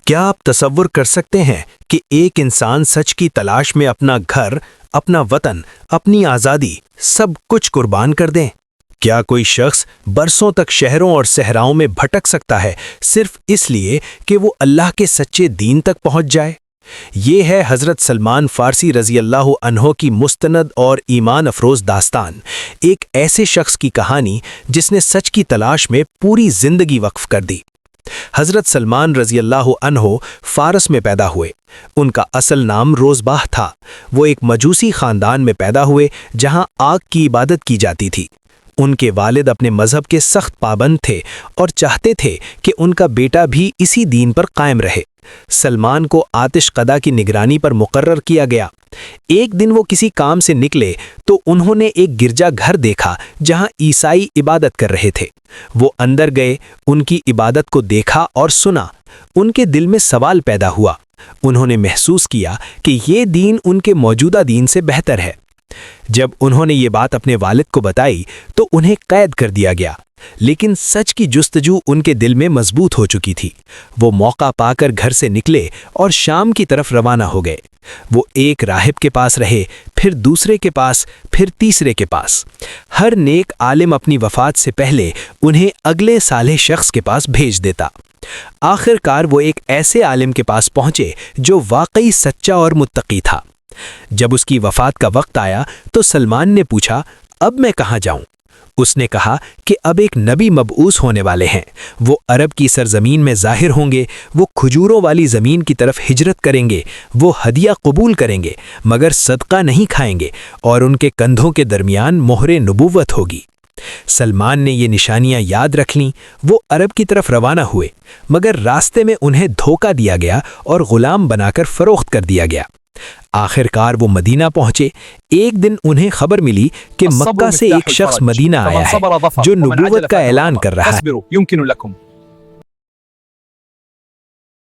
کیا آپ تصور کر سکتے ہیں کہ ایک انسان سچ کی تلاش میں اپنا گھر، اپنا وطن، اپنی آزادی سب کچھ قربان کر دیں؟ کیا کوئی شخص برسوں تک شہروں اور صحراؤں میں بھٹک سکتا ہے صرف اس لیے کہ وہ اللہ کے سچے دین تک پہنچ جائے؟ یہ ہے حضرت سلمان فارسی رضی اللہ عنہ کی مستند اور ایمان افروز داستان، ایک ایسے شخص کی کہانی جس نے سچ کی تلاش میں پوری زندگی وقف کر دی۔ حضرت سلمان رضی اللہ عنہ فارس میں پیدا ہوئے۔ ان کا اصل نام روزباہ تھا۔ وہ ایک مجوسی خاندان میں پیدا ہوئے جہاں آگ کی عبادت کی جاتی تھی۔ ان کے والد اپنے مذہب کے سخت پابند تھے اور چاہتے تھے کہ ان کا بیٹا بھی اسی دین پر قائم رہے۔ سلمان کو آتش قدا کی نگرانی پر مقرر کیا گیا۔ ایک دن وہ کسی کام سے نکلے تو انہوں نے ایک گرجا گھر دیکھا جہاں عیسائی عبادت کر رہے تھے۔ وہ اندر گئے، ان کی عبادت کو دیکھا اور سنا۔ ان کے دل میں سوال پیدا ہوا۔ انہوں نے محسوس کیا کہ یہ دین ان کے موجودہ دین سے بہتر ہے۔ جب انہوں نے یہ بات اپنے والد کو بتائی تو انہیں قید کر دیا گیا، لیکن سچ کی جستجو ان کے دل میں مضبوط ہو چکی تھی۔ وہ موقع پا کر گھر سے نکلے اور شام کی طرف روانہ ہو گئے۔ وہ ایک راہب کے پاس رہے، پھر دوسرے کے پاس، پھر تیسرے کے پاس۔ ہر نیک عالم اپنی وفات سے پہلے انہیں اگلے صالح شخص کے پاس بھیج دیتا۔ آخر کار وہ ایک ایسے عالم کے پاس پہنچے جو واقعی سچا اور متقی تھا۔ جب اس کی وفات کا وقت آیا تو سلمان نے پوچھا، اب میں کہاں جاؤں؟ اس نے کہا کہ اب ایک نبی مبعوث ہونے والے ہیں۔ وہ عرب کی سرزمین میں ظاہر ہوں گے، وہ کھجوروں والی زمین کی طرف ہجرت کریں گے، وہ ہدیہ قبول کریں گے مگر صدقہ نہیں کھائیں گے، اور ان کے کندھوں کے درمیان مہر نبوت ہوگی۔ سلمان نے یہ نشانیاں یاد رکھ لیں۔ وہ عرب کی طرف روانہ ہوئے، مگر راستے میں انہیں دھوکہ دیا گیا اور غلام بنا کر فروخت کر دیا گیا۔ آخر کار وہ مدینہ پہنچے۔ ایک دن انہیں خبر ملی کہ مکہ سے ایک شخص مدینہ آیا ہے جو نبوت کا اعلان کر رہا ہے۔